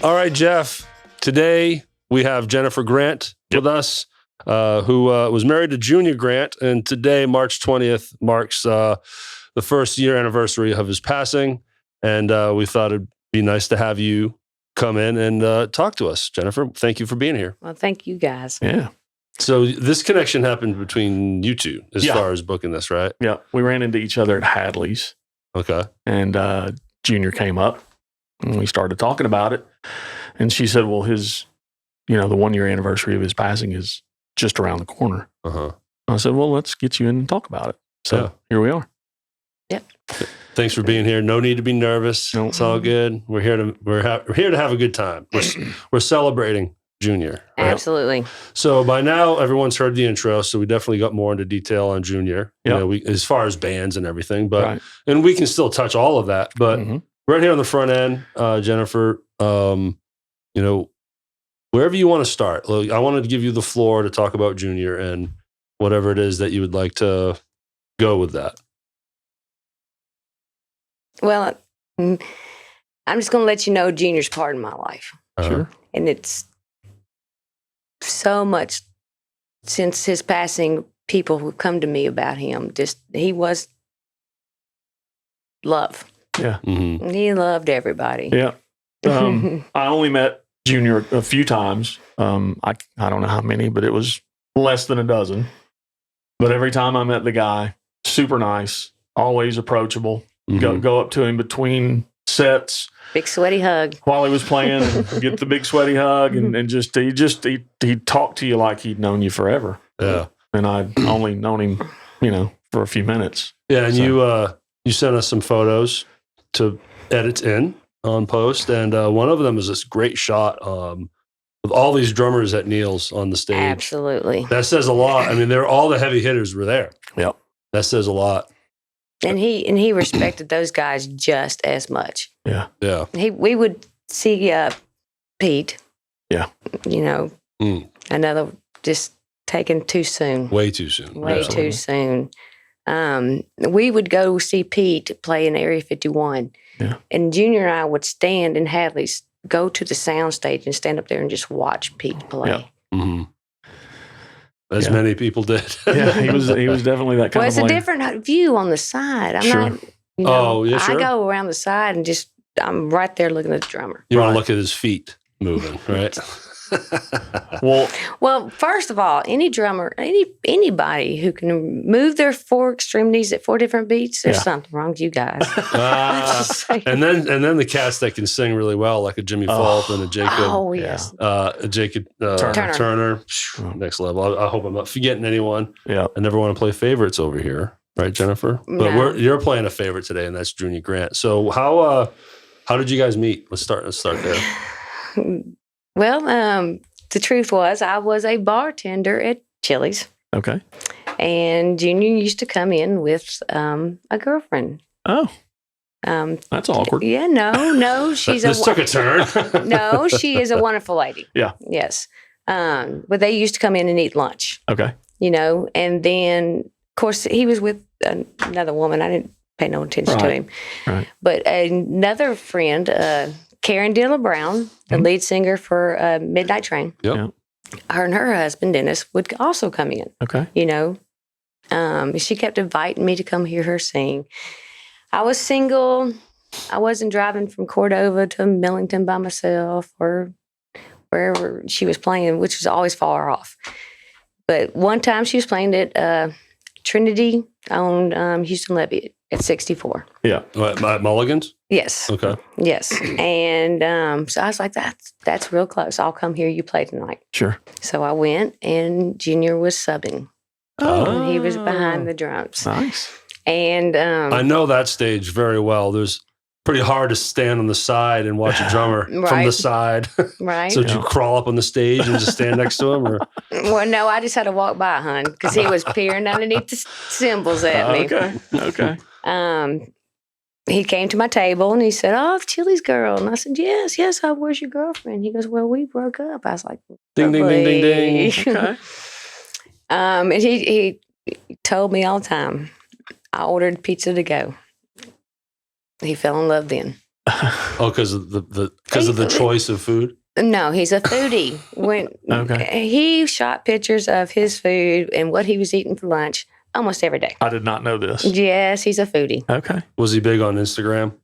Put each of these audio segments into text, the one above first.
All right, Jeff. Today we have Jennifer Grant with us, who was married to Junior Grant, and today, March 20th, marks the first year anniversary of his passing. And we thought it'd be nice to have you come in and talk to us. Jennifer, thank you for being here. Well, thank you guys. Yeah. So this connection happened between you two as far as booking this, right? Yeah. We ran into each other at Hadley's. Okay. And Junior came up and we started talking about it. And she said, well, his, the 1 year anniversary of his passing is just around the corner. Uh-huh. I said, well, let's get you in and talk about it. So here we are. Yep. Thanks for being here. No need to be nervous. Nope. It's all good. We're here to have a good time. We're celebrating Junior. Right? Absolutely. So by now, everyone's heard the intro. So we definitely got more into detail on Junior. Yep. As far as bands and everything, but and we can still touch all of that. But right here on the front end, Jennifer, wherever you want to start. Look, I wanted to give you the floor to talk about Junior and whatever it is that you would like to go with that. Well, I'm just going to let you know Junior's part of my life. Sure. And it's so much since his passing, people who come to me about him, he was love. Yeah. Mm-hmm. He loved everybody. Yeah. I only met Junior a few times. I don't know how many, but it was less than a dozen. But every time I met the guy, super nice, always approachable. Go up to him between sets. Big sweaty hug. While he was playing, and get the big sweaty hug, and he'd talk to you like he'd known you forever. Yeah. And I'd only known him, for a few minutes. Yeah, and you sent us some photos to edit in on post, and one of them is this great shot with all these drummers at Neil's on the stage. Absolutely. That says a lot. I mean, all the heavy hitters were there. Yep. That says a lot. And he respected those guys just as much. Yeah. Yeah. We would see Pete. Yeah. Another just taken too soon. Way too soon. Way too soon. We would go see Pete play in Area 51. Yeah. And Junior and I would stand in Hadley's, go to the sound stage and stand up there and just watch Pete play. Yeah. Mm-hmm. As many people did. Yeah, he was definitely that kind of Well, it's a player. different view on the side. I'm Sure. not, sure. I go around the side and I'm right there looking at the drummer. You want to look at his feet moving, right? Well, first of all, any drummer, anybody who can move their four extremities at four different beats, there's something wrong with you guys. And then the cats that can sing really well, like a Jimmy Falk and a Jacob. Oh yes, a Jacob Turner. Next level. I hope I'm not forgetting anyone. Yeah, I never want to play favorites over here, right, Jennifer? But No. you're playing a favorite today, and that's Junior Grant. So how did you guys meet? Let's start there. Well, the truth was I was a bartender at Chili's. Okay. And Junior used to come in with a girlfriend. Oh. That's awkward. Yeah, no. She's this took a turn. No, she is a wonderful lady. Yeah. Yes. But they used to come in and eat lunch. Okay. And then, of course, he was with another woman. I didn't pay no attention to him. Right. But another friend, Karen Dilla Brown, the lead singer for Midnight Train. Yep. Yeah. Her and her husband, Dennis, would also come in. Okay. She kept inviting me to come hear her sing. I was single. I wasn't driving from Cordova to Millington by myself or wherever she was playing, which was always far off. But one time she was playing at Trinity on Houston Levy at 64. Yeah. What, Mulligan's? Yes. Okay. Yes. And so I was like, that's real close. I'll come hear you play tonight. Sure. So I went, and Junior was subbing. And he was behind the drums. Nice. And I know that stage very well. There's pretty hard to stand on the side and watch a drummer from the side. Right. So did you crawl up on the stage and just stand next to him? Or? Well, no, I just had to walk by, hon, because he was peering underneath the cymbals at me. Okay. He came to my table and he said, "Oh, Chili's girl." And I said, yes, where's your girlfriend? He goes, "Well, we broke up." I was like, ding, ding, ding, ding, ding. Okay. And he told me all the time, I ordered pizza to go. He fell in love then. Oh, because of the choice of food. No, he's a foodie. Okay. He shot pictures of his food and what he was eating for lunch almost every day. I did not know this. Yes, he's a foodie. Okay. Was he big on Instagram?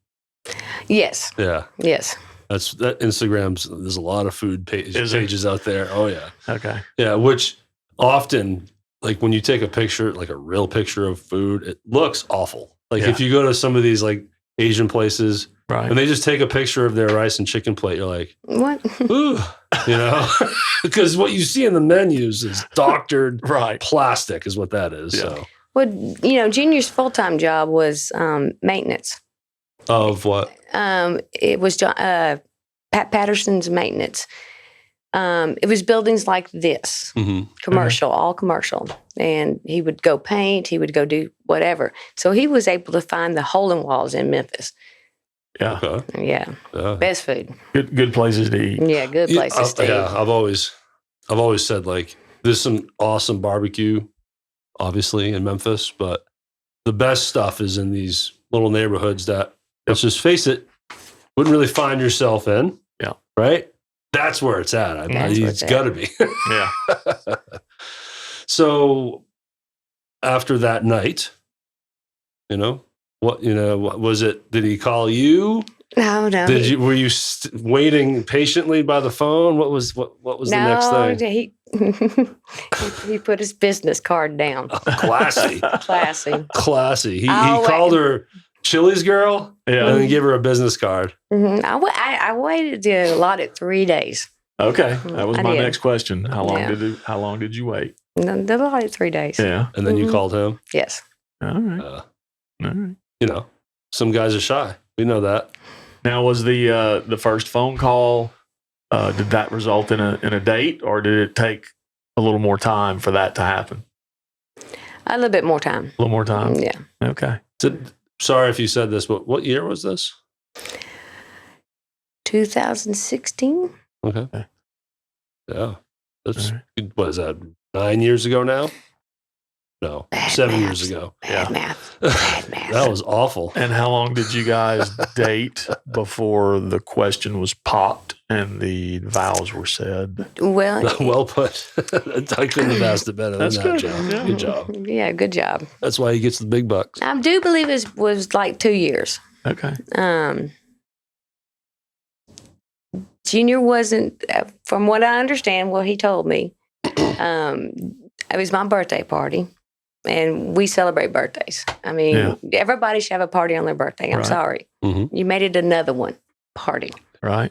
Yes. Yeah. Yes. That Instagram's. There's a lot of food pages out there. Oh yeah. Okay. Yeah, which often, like when you take a picture, like a real picture of food, it looks awful. Like if you go to some of these like Asian places, right, and they just take a picture of their rice and chicken plate, you're like, what? Ooh, because what you see in the menus is doctored plastic, is what that is. Yeah. So, Well, Junior's full-time job was maintenance. Of what? It was Pat Patterson's maintenance. It was buildings like this, commercial, all commercial. And he would go paint, he would go do whatever. So he was able to find the hole-in-walls in Memphis. Yeah. Okay. Yeah. Best food. Good places to eat. Yeah, good places to eat. Yeah, I've always said, like, there's some awesome barbecue, obviously, in Memphis, but the best stuff is in these little neighborhoods that, let's just face it, wouldn't really find yourself in. Yeah. Right? That's where it's at. It's got to be. Yeah. So after that night, what was it? Did he call you? No. Were you waiting patiently by the phone? What was the next thing? He put his business card down. Oh, classy. Classy. He called her Chili's girl, and then gave her a business card. Mm-hmm. I waited a lot at 3 days. Okay, that was my next question. How long did you wait? The lot at 3 days. Yeah, and then you called him. Yes. All right. All right. Some guys are shy. We know that. Now, was the first phone call? Did that result in a date, or did it take a little more time for that to happen? A little bit more time. A little more time. Yeah. Okay. So, sorry if you said this, but what year was this? 2016. Okay. Yeah. That's what is that? 9 years ago now? No, Bad 7 maths. years ago. Bad math. Bad math. That was awful. And how long did you guys date before the question was popped and the vows were said? Well Put. I couldn't have asked it better than that, good. John. Yeah. Good job. Yeah, good job. That's why he gets the big bucks. I do believe it was like 2 years. Okay. Junior wasn't, from what I understand, what he told me, it was my birthday party, and we celebrate birthdays. I mean, everybody should have a party on their birthday. I'm sorry. Mm-hmm. You made it another one. Party. Right.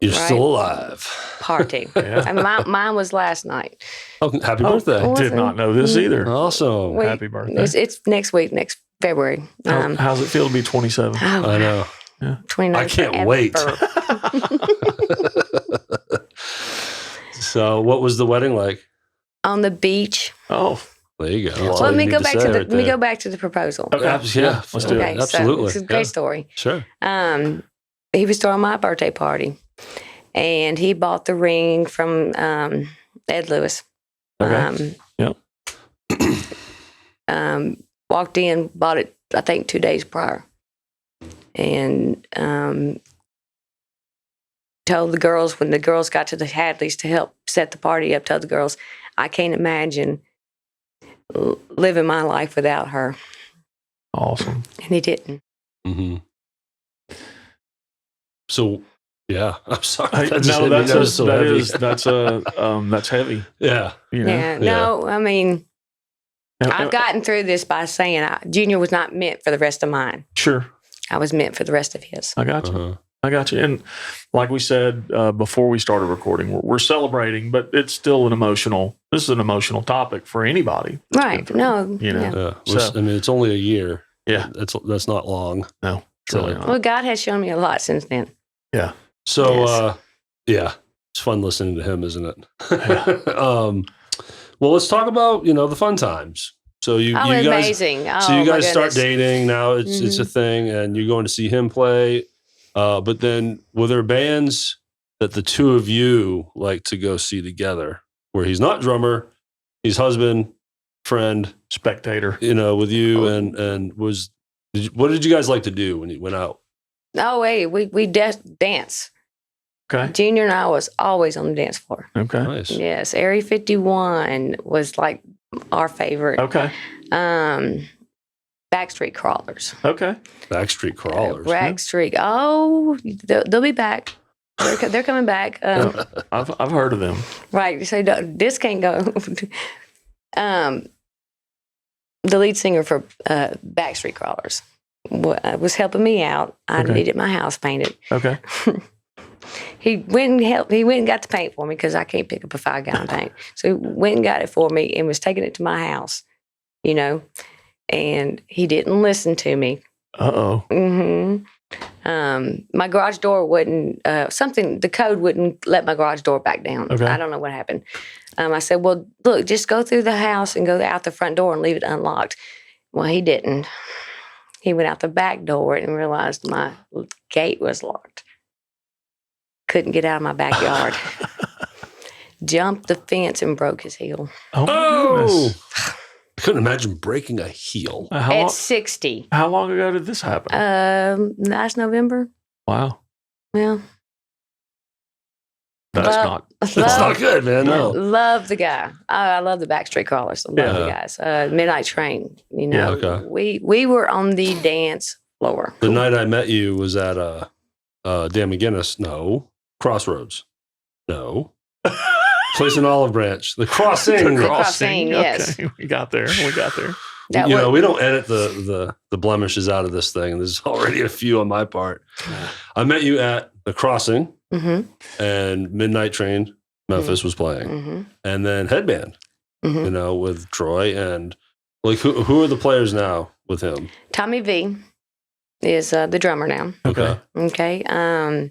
You're still alive. Party. And mine was last night. Oh, happy birthday. I did not know this either. Awesome. Happy birthday. It's next week, next February. How's it feel to be 27? I know. Yeah. 29 I can't wait. So what was the wedding like? On the beach. Oh, there you go. Well, let me go back to the proposal. okay. Yeah, let's do it. Absolutely. So it's a great story. Sure. He was throwing my birthday party, and he bought the ring from Ed Lewis. Okay. Walked in, bought it, I think 2 days prior, and told the girls, when the girls got to the Hadleys to help set the party up, told the girls, I can't imagine living my life without her. Awesome. And he didn't. Mm-hmm. So, yeah, I'm sorry. That's heavy. Yeah. No, I mean, I've gotten through this by saying Junior was not meant for the rest of mine. Sure. I was meant for the rest of his. I got you. I got you. And like we said before we started recording, we're celebrating, but it's still this is an emotional topic for anybody. Right. No. Yeah. So, I mean, it's only a year. Yeah. That's not long. No, truly not. Well, God has shown me a lot since then. Yeah. So, it's fun listening to him, isn't it? Well, let's talk about, the fun times. So you guys, amazing. So you guys start dating. Now it's a thing, and you're going to see him play. But then were there bands that the two of you like to go see together, where he's not drummer, he's husband, friend, spectator, with you, and what did you guys like to do when you went out? Oh, wait, we dance. Okay. Junior and I was always on the dance floor. Okay. Nice. Yes, Area 51 was like our favorite. Okay. Backstreet Crawlers. Okay. Backstreet Crawlers. Backstreet. Oh, they'll be back. They're coming back. I've heard of them. Right. So this can't go. The lead singer for Backstreet Crawlers was helping me out. I needed my house painted. Okay. He went and got the paint for me because I can't pick up a 5-gallon paint. So he went and got it for me and was taking it to my house, and he didn't listen to me. Uh-oh. Mm-hmm. My garage door wouldn't, the code wouldn't let my garage door back down. Okay. I don't know what happened. I said, well, look, just go through the house and go out the front door and leave it unlocked. Well, he didn't. He went out the back door and realized my gate was locked. Couldn't get out of my backyard. Jumped the fence and broke his heel. Oh! I couldn't imagine breaking a heel. At 60. How long ago did this happen? Last November. Wow. Yeah. That's not good, man. No. Love the guy. I love the Backstreet Crawlers. I love the guys. Midnight Train. We were on the dance floor. The night I met you was at Dan McGinnis. No. Crossroads. No. Place in Olive Branch. The Crossing. The Crossing, yes. Okay. We got there. We don't edit the blemishes out of this thing. There's already a few on my part. I met you at the Crossing, and Midnight Train, Memphis was playing, and then Headband, with Troy, and like who are the players now with him? Tommy V is the drummer now. Okay. Okay.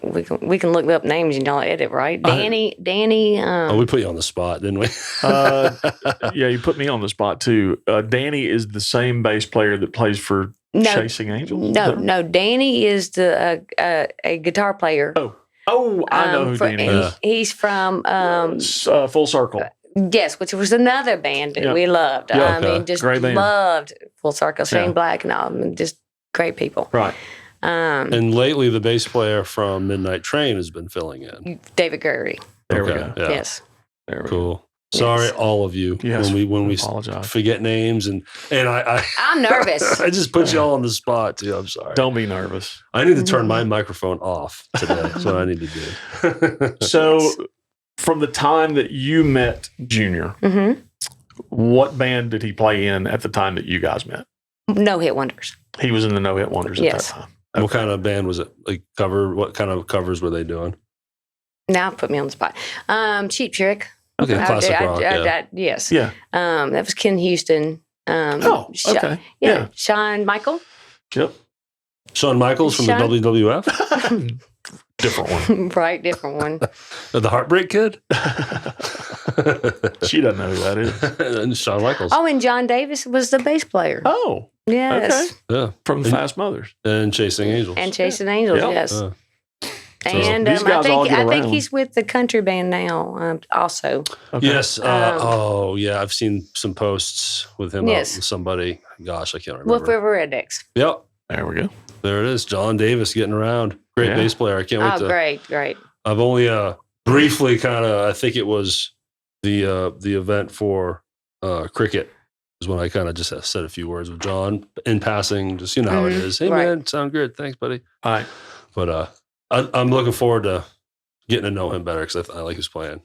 We can look up names and y'all edit, right? Danny. We put you on the spot, didn't we? Yeah, you put me on the spot too. Danny is the same bass player that plays for Chasing Angels. No. Danny is a guitar player. Oh, I know who Danny is. He's from Full Circle. Yes, which was another band that we loved. Yeah, I mean, just great band. loved Full Circle, Shane Black, and all. Just great people. Right. And lately, the bass player from Midnight Train has been filling in. David Gurry. There we go. Yeah. Yes. There we Cool. go. Sorry, all of you. Yes, when we apologize. forget names and I'm nervous. I just put you all on the spot too. I'm sorry. Don't be nervous. I need to turn my microphone off today. That's what I need to do. So, from the time that you met Junior, what band did he play in at the time that you guys met? No Hit Wonders. He was in the No Hit Wonders at that time. Okay. What kind of band was it? Like what kind of covers were they doing? Now put me on the spot. Cheap Trick. Okay, classic rock. Yes. Yeah. That was Ken Houston. Okay. Yeah. Shawn Michael. Yep. Shawn Michaels from the WWF? Different one. Right, different one. The Heartbreak Kid? She doesn't know who that is. And Shawn Michaels. Oh, and John Davis was the bass player. Oh. Yes. Okay. Yeah. From the Fast Mothers. And Chasing Angels. And Chasing Angels, Yep. yes. And these guys all get I think around. he's with the country band now, also. Okay. Yes. I've seen some posts with him Yes. out with somebody. Gosh, I can't remember. Wolf River Rednecks. Yep. There we go. There it is. John Davis getting around. Great bass player. I can't wait to. Great. I've only briefly I think it was the event for cricket is when I kind of just said a few words with John in passing, just how it is. Hey man, sound good. Thanks, buddy. All right. But I'm looking forward to getting to know him better because I like his playing.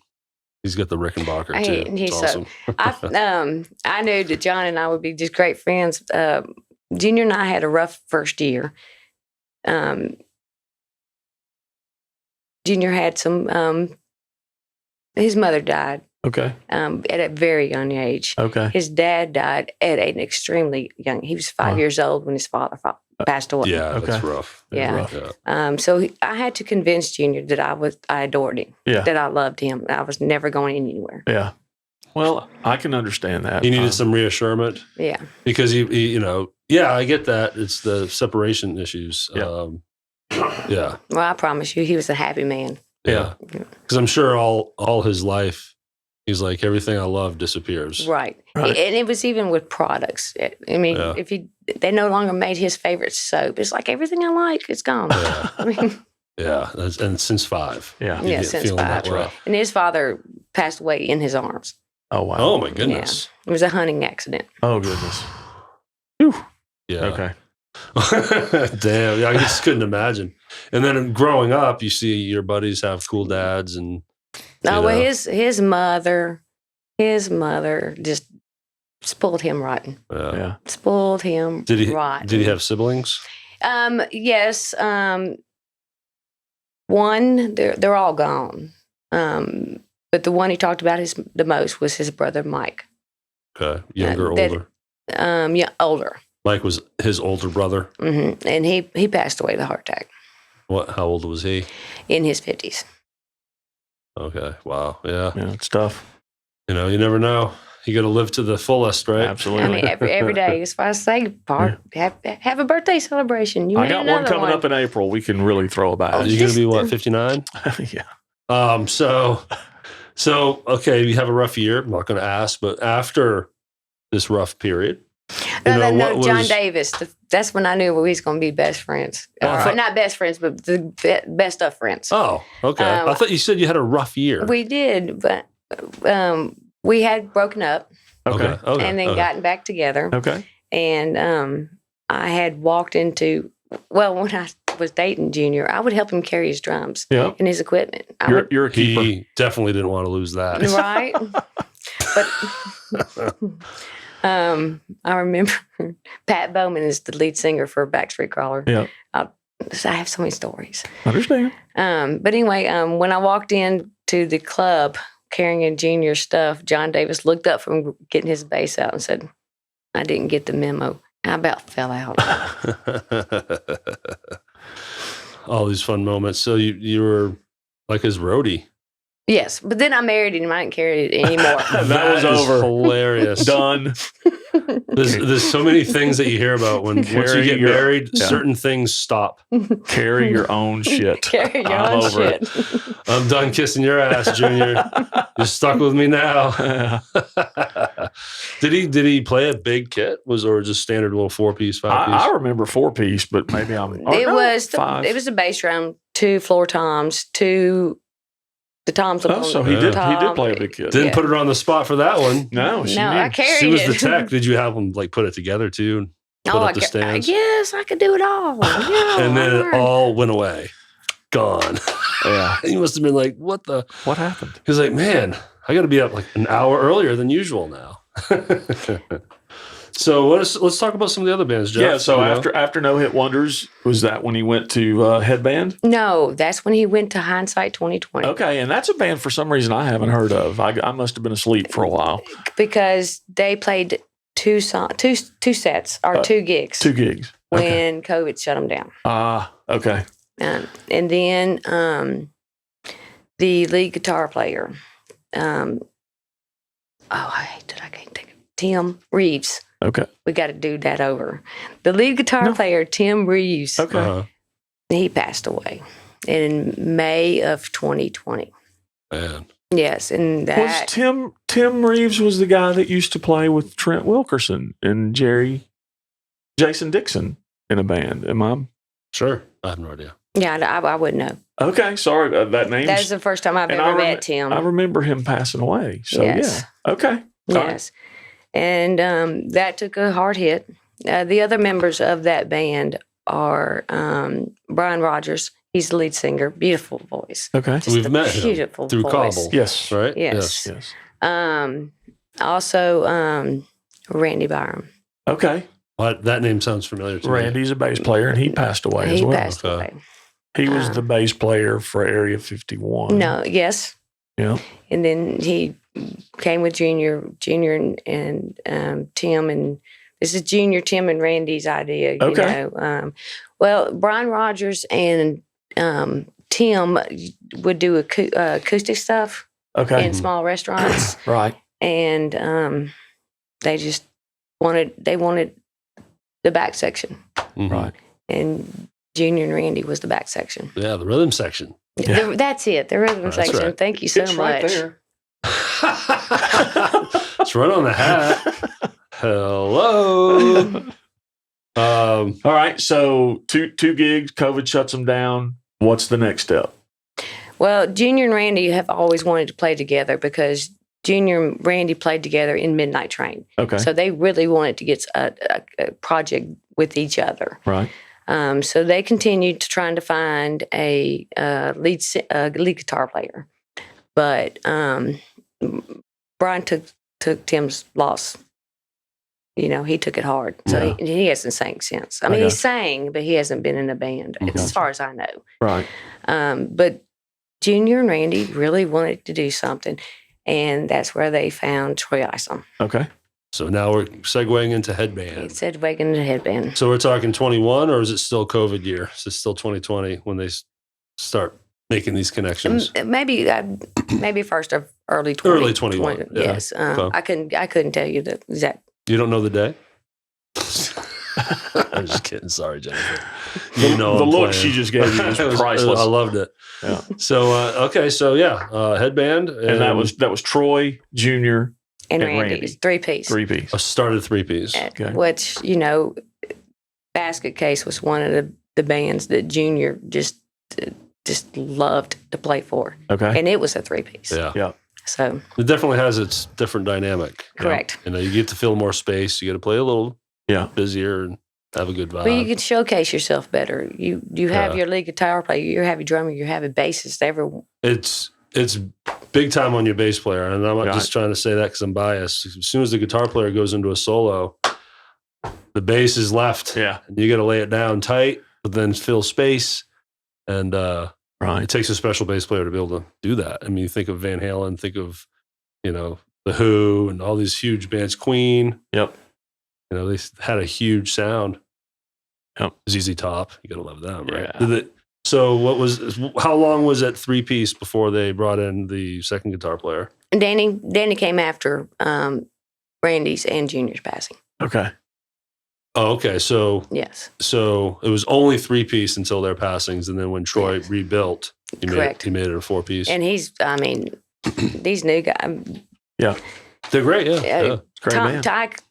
He's got the Rickenbacker too. He's it's awesome. I knew that John and I would be just great friends. Junior and I had a rough first year. Junior had some. His mother died. Okay. At a very young age. Okay. His dad died at an extremely young. He was 5 years old when his father passed away. Yeah, that's rough. Yeah. I had to convince Junior that I adored him. Yeah. That I loved him. I was never going anywhere. Yeah. Well, I can understand that. He needed some reassurance. Yeah. Because he I get that. It's the separation issues. Yeah. Yeah. Well, I promise you, he was a happy man. Yeah. Because I'm sure all his life He's like, everything I love disappears. Right. Right. And it was even with products. I mean, Yeah. if they no longer made his favorite soap, it's like everything I like, it's gone. Yeah. I mean, Yeah. And since 5. Yeah. you Yeah, get since feeling 5. that way. and his father passed away in his arms. Oh, wow. Oh, my goodness. It was a hunting accident. Oh, goodness. Whew. Yeah. Okay. Damn. Yeah, I just couldn't imagine. And then growing up, you see your buddies have cool dads and Oh, well, know. his mother just spoiled him rotten. Yeah. Spoiled him rotten. Did he have siblings? Yes. One, they're all gone. But the one he talked about the most was his brother Mike. Okay. Younger, that- older? Yeah, older. Mike was his older brother. And he passed away of a heart attack How old was he? in his 50s. Okay. Wow. Yeah. Yeah. It's tough. You know, you never know. You got to live to the fullest, right? Absolutely. I mean, every day. That's why I say, have a birthday celebration. You I need got one another coming up in April. We can really throw a bash. You're going to be what, 59? Yeah. So okay, you have a rough year. I'm not going to ask, but after this rough period, No, John was- Davis. That's when I knew we was going to be best friends. Oh, I thought- Not best friends, but the best of friends. Oh, okay. I thought you said you had a rough year. We did, but we had broken up Okay. and then gotten back together. Okay. And I had walked into, when I was dating Junior, I would help him carry his drums Yeah. and his equipment. You're a keeper. He definitely didn't want to lose that. Right? But I remember Pat Bowman is the lead singer for Backstreet Crawler. Yeah. I have so many stories. Understand. But anyway, when I walked into the club carrying Junior stuff, John Davis looked up from getting his bass out and said, "I didn't get the memo." I about fell out. All these fun moments. So you were like his roadie. Yes, but then I married him. I didn't carry it anymore. That was is over. Hilarious. Done. There's so many things that you hear about once you Carry get your- married. yeah. Certain things stop. Carry your own shit. Carry your I'm own over it. shit. I'm done kissing your ass, Junior. You're stuck with me now. Did he play a big kit? Or just standard little 4-piece, 5-piece? I remember 4-piece, but maybe I'm. It was 5. it was a bass drum, 2 floor toms, 2 the toms. Oh, so he did play a big kit. Didn't Yeah. put her on the spot for that one. No, she No, knew. I carried She was it. the tech. Did you have them like put it together too? Put up the stands? Yes, I could do it all. Yeah, And then I it learned. all went away. Gone. Yeah. He must have been like, what the? What happened? He was like, man, I got to be up like an hour earlier than usual now. So let's talk about some of the other bands, Jeff. Yeah. So You know? after No Hit Wonders, was that when he went to Headband? No, that's when he went to Hindsight 2020 Okay, and that's a band for some reason I haven't heard of. I must have been asleep for a while. because they played two sets or 2 gigs 2 gigs. Okay. when COVID shut them down. Okay. And then the lead guitar player, I can't think of Tim Reeves. Okay. We got to do that over. The lead guitar player, Tim Reeves, Okay. Uh-huh. he passed away in May of 2020. Man. Yes, and Was that Tim Reeves was the guy that used to play with Trent Wilkerson and Jason Dixon in a band? Am I? Sure. I have no idea. I wouldn't know. Okay, sorry, that name. That's the first time I've and ever I met Tim. I remember him passing away. So Yes. yeah. Okay. Yes. And that took a hard hit. The other members of that band are Brian Rogers. He's the lead singer. Beautiful voice. Okay. Just We've a met him beautiful through voice. Cobble. Yes. Right? Yes. Yes. Also, Randy Byram. Okay. Well, that name sounds familiar to me. Randy's a bass player, and he passed away as He well. passed Okay. away. He was the bass player for Area 51. No, yes. Yeah. And then he came with Junior and Tim, and this is Junior, Tim, and Randy's idea. You Okay. know, Brian Rogers and Tim would do acoustic stuff Okay. in small restaurants, Right. and they just wanted the back section, Mhm. Right. and Junior and Randy was the back section. Yeah, the rhythm section. Yeah. That's it, the rhythm That's section. right. Thank you so It's much. right there. It's right on the hat. Hello. All right. So two gigs, COVID shuts them down. What's the next step? Well, Junior and Randy have always wanted to play together because Junior and Randy played together in Midnight Train. Okay. So they really wanted to get a project with each other. Right. So they continued to trying to find a lead guitar player. But Brian took Tim's loss. You know, he took it hard. So he hasn't sang since. I mean, he sang, but he hasn't been in a band, as far as I know. Right. But Junior and Randy really wanted to do something, and that's where they found Troy Isom. Okay. So now we're segueing into headband. He said wagon to headband. So we're talking 21, or is it still COVID year? Is it still 2020 when they start making these connections? Maybe first of early 20. Early 21. Yeah. Yes. I couldn't tell you the exact. You don't know the day? I'm just kidding. Sorry, Jennifer. The look she just gave you is priceless. I loved it. Yeah. So okay, so headband, and that was Troy, Junior, and Randy. It's 3-piece. 3-piece. I started 3-piece. Okay. Which Basket Case was one of the bands that Junior just loved to play for. Okay. And it was a 3-piece. Yeah. So it definitely has its different dynamic. correct. You get to fill more space. You get to play a little busier and have a good vibe. Well, you can showcase yourself better. You have your lead guitar player, you have your drummer, you have a bassist. It's big time on your bass player, and I'm not just trying to say that because I'm biased. As soon as the guitar player goes into a solo, the bass is left. Yeah, and you got to lay it down tight, but then fill space. And it takes a special bass player to be able to do that. I mean, you think of Van Halen, think of The Who, and all these huge bands. Queen. Yep. They had a huge sound. Yep. ZZ Top. You got to love them, right? Yeah. So how long was that 3-piece before they brought in the second guitar player? Danny came after Randy's and Junior's passing. Okay. Oh, okay. So yes. So it was only 3-piece until their passings, and then when Troy rebuilt, he made it a 4-piece. And these new guys. Yeah. They're great, yeah. Great man.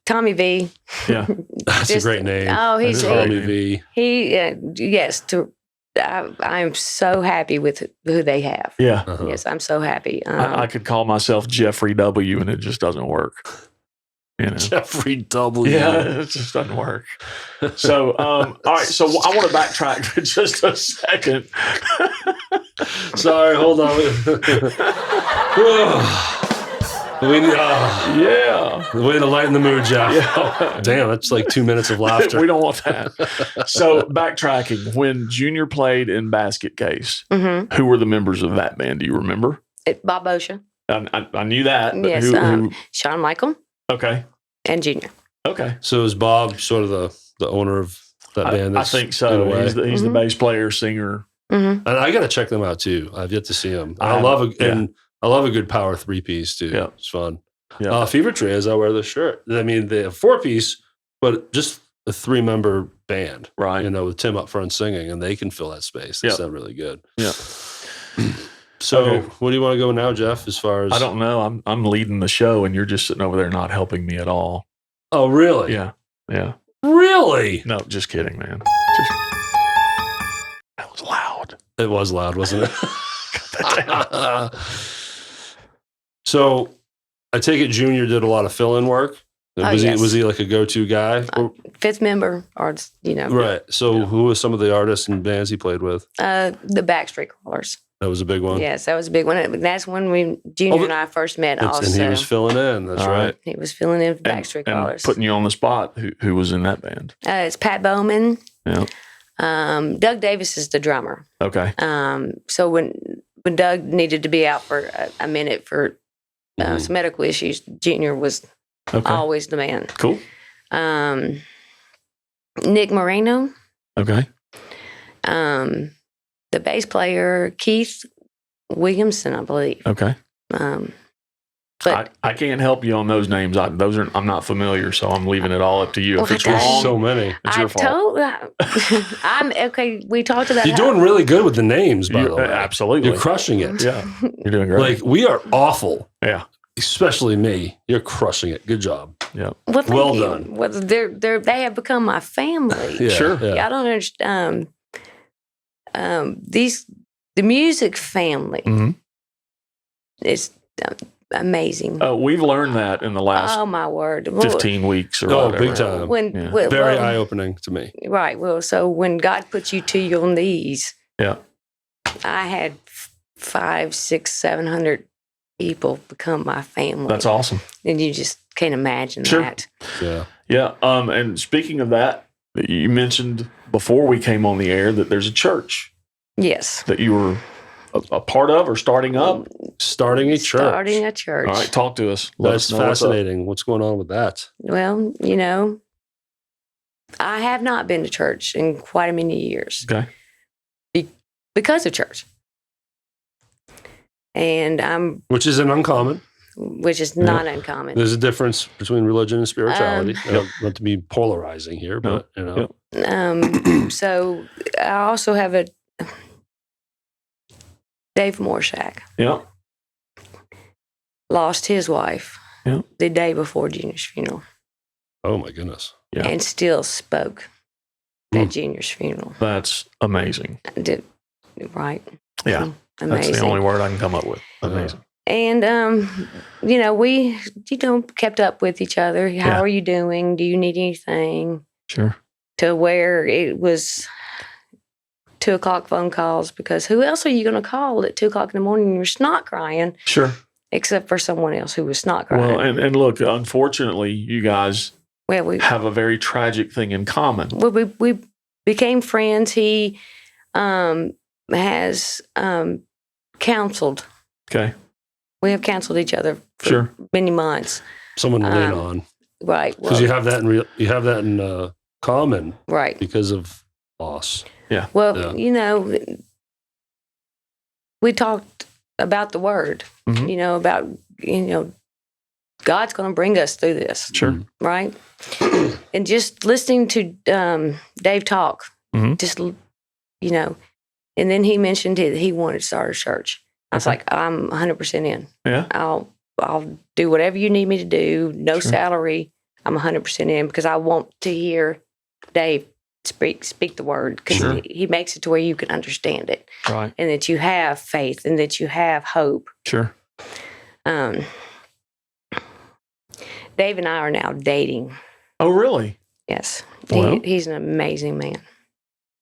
Tommy V. Yeah. That's a great name. Oh, he's Tommy V. I'm so happy with who they have. Yeah. Uh-huh. Yes, I'm so happy. I could call myself Jeffrey W. and it just doesn't work. Jeffrey W. Yeah, it just doesn't work. So, all right. So I want to backtrack for just a second. Sorry, hold on. The way to lighten the mood, Jeff. Yeah. Damn, that's like 2 minutes of laughter. We don't want that. So backtracking, when Junior played in Basket Case, who were the members of that band? Do you remember? Bob Osha. I knew that. But yes, who? Shawn Michael. Okay. And Junior. Okay. So is Bob sort of the owner of that band? I think so. He's the bass player, singer. Mm-hmm. And I got to check them out too. I've yet to see them. I love a good power 3-piece too. Yeah. It's fun. Yeah. Fever Trays, I wear the shirt. I mean, they have 4-piece, but just a 3-member band. Right. With Tim up front singing, and they can fill that space. They sound really good. Yeah. So, What do you want to go now, Jeff? As far as I don't know, I'm leading the show, and you're just sitting over there not helping me at all. Oh, really? Yeah. Really? No, just kidding, man. That was loud. It was loud, wasn't it? Cut that down. So, I take it Junior did a lot of fill-in work. Was he like a go-to guy? Fifth member, artist, Right. So, who were some of the artists and bands he played with? The Backstreet Callers. That was a big one. Yes, that was a big one. That's when Junior and I first met. Also, and he was filling in. That's right. He was filling in for Backstreet Callers. Putting you on the spot. Who was in that band? It's Pat Bowman. Yeah. Doug Davis is the drummer. Okay. So when Doug needed to be out for a minute for some medical issues, Junior was always the man. Cool. Nick Moreno. Okay. The bass player, Keith Williamson, I believe. Okay. But I can't help you on those names. I'm not familiar, so I'm leaving it all up to you. If it's wrong, so many. It's your fault. I'm okay. We talked about. You're doing really good with the names, by the way. Absolutely, you're crushing it. Yeah, you're doing great. Like we are awful. Yeah, especially me, you're crushing it. Good job. Yeah. Well, thank Well you. done. Well, they have become my family. Yeah, Sure. Yeah. I don't understand. The music family Mhm. is amazing. We've learned that in the last Oh my word! 15 weeks or Oh, whatever. big time. Yeah. Very eye opening to me. Right. Well, so when God puts you to your knees, Yeah. I had 500, 600, 700 people become my family. That's awesome. And you just can't imagine Sure. that. Yeah. Yeah. And speaking of that, you mentioned before we came on the air that there's a church Yes. that you were a part of or starting up. Starting a church. Starting a church. All right, talk to us. Let That's us know what's up. fascinating. What's going on with that? Well, I have not been to church in quite a many years Okay. because of church. And Which isn't uncommon. which is not uncommon. There's a difference between religion and spirituality. I Um, don't want to be polarizing here, but So I also have a Dave Morshak Yeah. lost his wife Yeah. the day before Junior's funeral Oh my goodness. Yeah. and still spoke at Junior's funeral. That's amazing. Right? Yeah. Amazing. That's the only word I can come up with. Amazing. And we kept up with each other. How are you doing? Do you need anything? Sure. To where it was 2:00 phone calls, because who else are you going to call at 2:00 in the morning and you're snot crying, Sure. except for someone else who was snot crying? Well, and look, unfortunately, you guys we have a very tragic thing in common. we became friends. He has counseled. Okay. We have counseled each other for Sure. many months. Someone to lean on. Right. Because you have that in common Right. because of loss. Well, we talked about the word, Mhm. about, God's going to bring us through this. Sure. Right. And just listening to Dave talk, Mhm. just, and then he mentioned that he wanted to start a church. I was Okay. like, I'm 100% in. Yeah. I'll do whatever you need me to do. No Sure. salary. I'm 100% in because I want to hear Dave speak the word, because Sure. he makes it to where you can understand it, Right. and that you have faith and that you have hope. Sure. Dave and I are now dating. Oh, really? Yes. Well. He's an amazing man.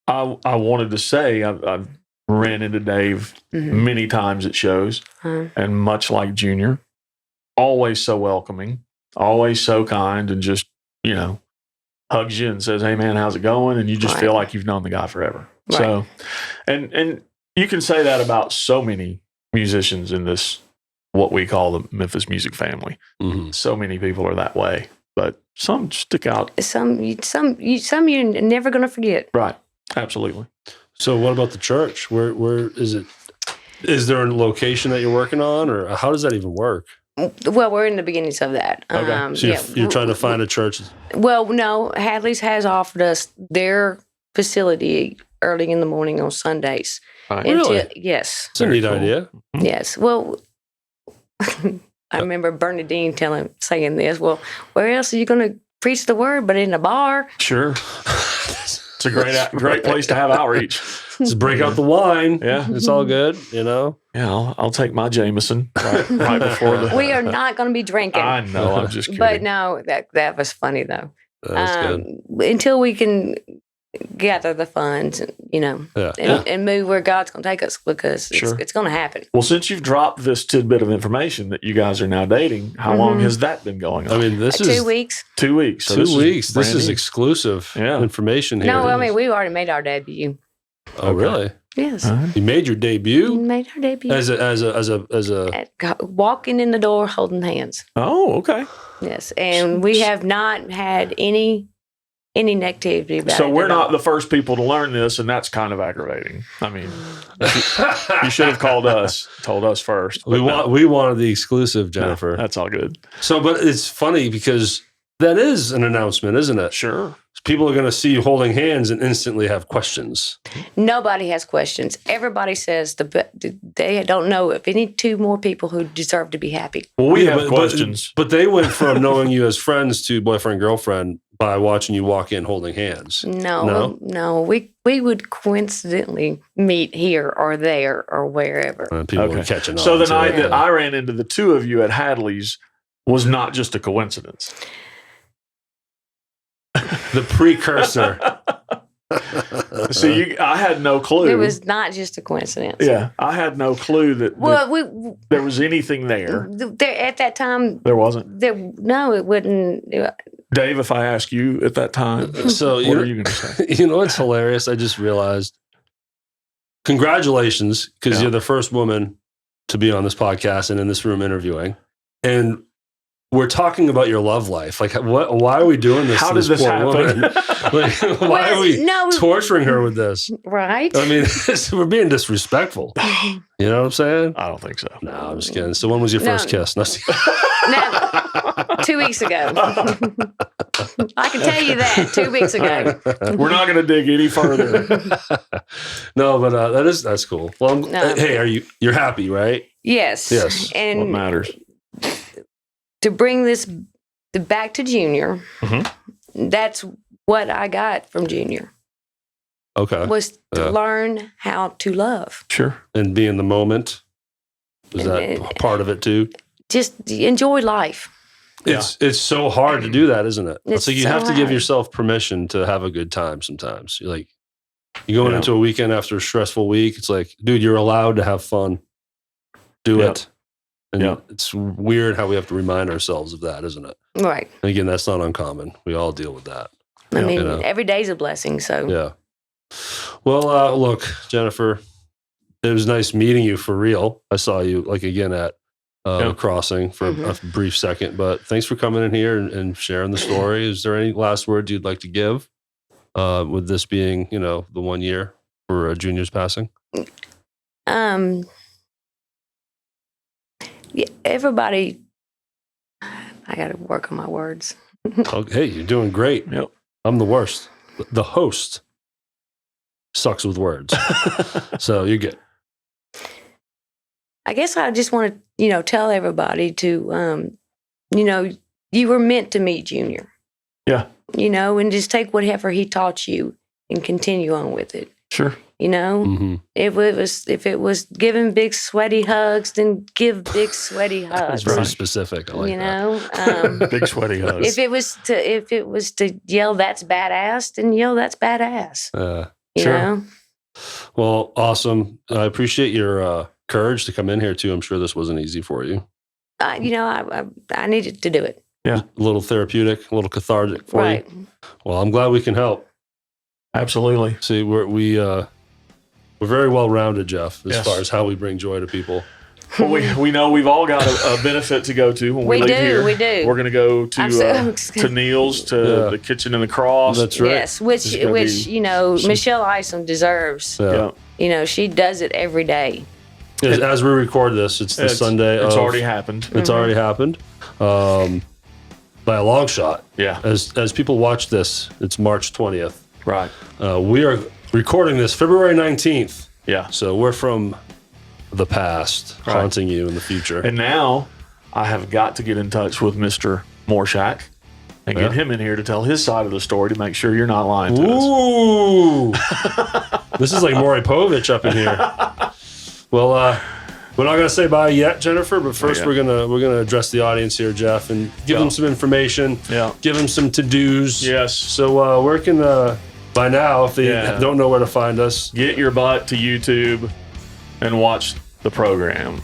I wanted to say I've ran into Dave Mhm. many times at shows, and much like Junior, always so welcoming, always so kind, and just, hugs you and says, "Hey man, how's it going?" And you just Right. feel like you've known the guy forever. Right. So, and you can say that about so many musicians in this, what we call the Memphis music family. Mhm. So many people are that way, but some stick out. Some you're never going to forget. Right. Absolutely. So what about the church? Where is it? Is there a location that you're working on, or how does that even work? Well, we're in the beginnings of that. Okay. So you're trying to find a church. Well, no, Hadley's has offered us their facility early in the morning on Sundays. Right. Really? Yes. It's a neat cool. idea. Yes. Well, I remember Bernadine saying this. Well, where else are you going to preach the word but in a bar? Sure. It's a great place to have outreach. Just break out the wine. Yeah. It's all good, Yeah, I'll take my Jameson right before the. We are not going to be drinking. I know. I'm just kidding. But no, that was funny though. That's good. Until we can gather the funds, and move where God's going to take us, because Sure. it's going to happen. Well, since you've dropped this tidbit of information that you guys are now dating, how long has that been going on? I mean, this is 2 weeks. 2 weeks. So 2 weeks. This brand is new. exclusive information here. No, I mean, we've already made our debut. Oh, really? Yes. All right. You made your We debut made our debut. as a. Walking in the door, holding hands. Oh, okay. Yes. And we have not had any negativity about it. So we're at all. not the first people to learn this, and that's kind of aggravating. I mean, you should have told us first. We but no. wanted the exclusive, Jennifer. No, that's all good. So, but it's funny because that is an announcement, isn't it? Sure. People are going to see you holding hands and instantly have questions. Nobody has questions. Everybody says they don't know of any two more people who deserve to be happy. Well, we have questions. But they went from knowing you as friends to boyfriend, girlfriend by watching you walk in holding hands. No. We would coincidentally meet here or there or wherever. People were catching on. So the night that I ran into the two of you at Hadley's was not just a coincidence. The precursor. See, I had no clue. It was not just a coincidence. Yeah, I had no clue that there was anything there. At that time, there wasn't. No, it wouldn't. Dave, if I ask you at that time, so what are you going to say? You know what's hilarious? I just realized. Congratulations, because you're the first woman to be on this podcast and in this room interviewing, and we're talking about your love life. Like, why are we doing this? How did this happen? Like, why are we torturing her with this? Right. I mean, we're being disrespectful. You know what I'm saying? I don't think so. No, I'm just kidding. So when was your first kiss? No, 2 weeks ago. I can tell you that 2 weeks ago. We're not going to dig any further. No, but that's cool. Well, hey, you're happy, right? Yes. And what matters? To bring this back to Junior, that's what I got from Junior. Okay. Was to learn how to love. Sure. And be in the moment. Was that part of it too? Just enjoy life. It's so hard to do that, isn't it? It's like you have to give hard. yourself permission to have a good time sometimes. You're like, you're going into a weekend after a stressful week. It's like, dude, you're allowed to have fun. Do it. And it's weird how we have to remind ourselves of that, isn't it? Right. And again, that's not uncommon. We all deal with that. I mean, every day's a blessing. So yeah. Well, look, Jennifer, it was nice meeting you for real. I saw you again at Crossing for a brief second, but thanks for coming in here and sharing the story. Is there any last words you'd like to give with this being, the 1 year for Junior's passing? Yeah, everybody, I got to work on my words. Hey, you're doing great. Yep. I'm the worst. The host sucks with words. So you're good. I guess I just want to, tell everybody to, you were meant to meet Junior. Yeah. And just take whatever he taught you and continue on with it. Sure. If it was giving big sweaty hugs, then give big sweaty hugs. That's very specific. I like that. Big sweaty hugs. If it was to yell that's badass, then yell that's badass. Sure. Well, awesome. I appreciate your courage to come in here too. I'm sure this wasn't easy for you. I needed to do it. Yeah. A little therapeutic, a little cathartic for you. Well, I'm glad we can help. Absolutely. See, we're very well rounded, Jeff, as far as how we bring joy to people. Well, we know we've all got a benefit to go to when we leave here. We do. We're going to go to Neil's, to the Kitchen and the Cross. That's right. Yes, which Michelle Isom deserves. Yeah. She does it every day. As we record this, it's the Sunday. It's already happened. It's already happened by a long shot. Yeah. As people watch this, it's March 20th. Right. We are recording this February 19th. Yeah. So we're from the past, haunting you in the future. And now I have got to get in touch with Mr. Morshak and get him in here to tell his side of the story to make sure you're not lying to us. Ooh. This is like Maury Povich up in here. Well, we're not going to say bye yet, Jennifer, but first we're gonna address the audience here, Jeff, and give them some information. Yeah. Give them some to-dos. Yes. So where can by now, if they don't know where to find us, get your butt to YouTube and watch the program.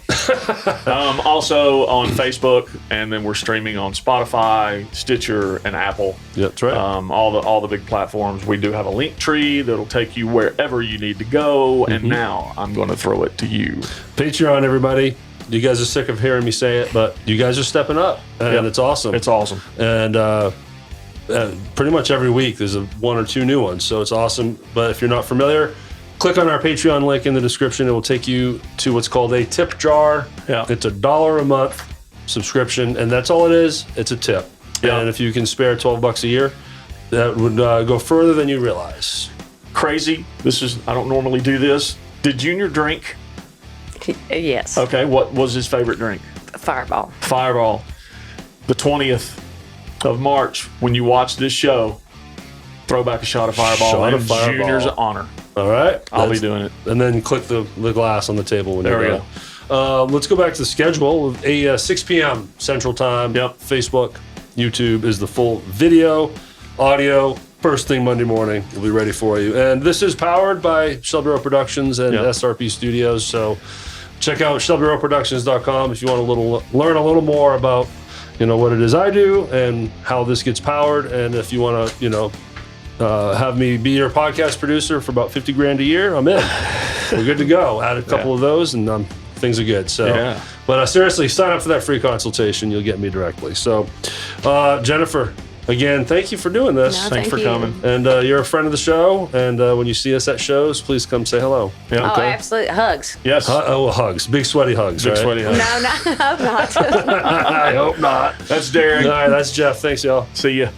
Also on Facebook, and then we're streaming on Spotify, Stitcher, and Apple. Yeah, that's right. All the big platforms. We do have a link tree that'll take you wherever you need to go. And now I'm going to throw it to you. Patreon, everybody. You guys are sick of hearing me say it, but you guys are stepping up, and it's awesome. It's awesome. And pretty much every week there's one or two new ones, so it's awesome. But if you're not familiar, click on our Patreon link in the description. It will take you to what's called a tip jar. Yeah. It's $1 a month subscription, and that's all it is. It's a tip. Yeah. And if you can spare $12 a year, that would go further than you realize. Crazy. I don't normally do this. Did Junior drink? Yes. Okay. What was his favorite drink? Fireball. Fireball. The 20th of March, when you watch this show, throw back a shot of Fireball Shot in of Fireball. Junior's honor. All right. I'll be doing it. And then click the glass on the table when There you're we done. Let's go back to the schedule. 6 p.m. Central Time. Yep. Facebook, YouTube is the full video, audio. First thing Monday morning, we'll be ready for you. And this is powered by Shelby Rowe Productions and Yep. SRP Studios. So check out ShelbyRoweProductions.com if you want to learn a little more about what it is I do and how this gets powered. And if you want to have me be your podcast producer for about $50,000 a year, I'm in. We're good to go. Add a couple of those, and things are good. So, Yeah. But seriously, sign up for that free consultation. You'll get me directly. So, Jennifer, again, thank you for doing this. No, Thanks thank for you. coming. And you're a friend of the show. And when you see us at shows, please come say hello. Yeah. Oh, absolutely. Hugs. Yes. Hugs. Big sweaty hugs. Big right? sweaty hugs. No, I hope not. I hope not. That's Derek. All right, that's Jeff. Thanks, y'all. See ya.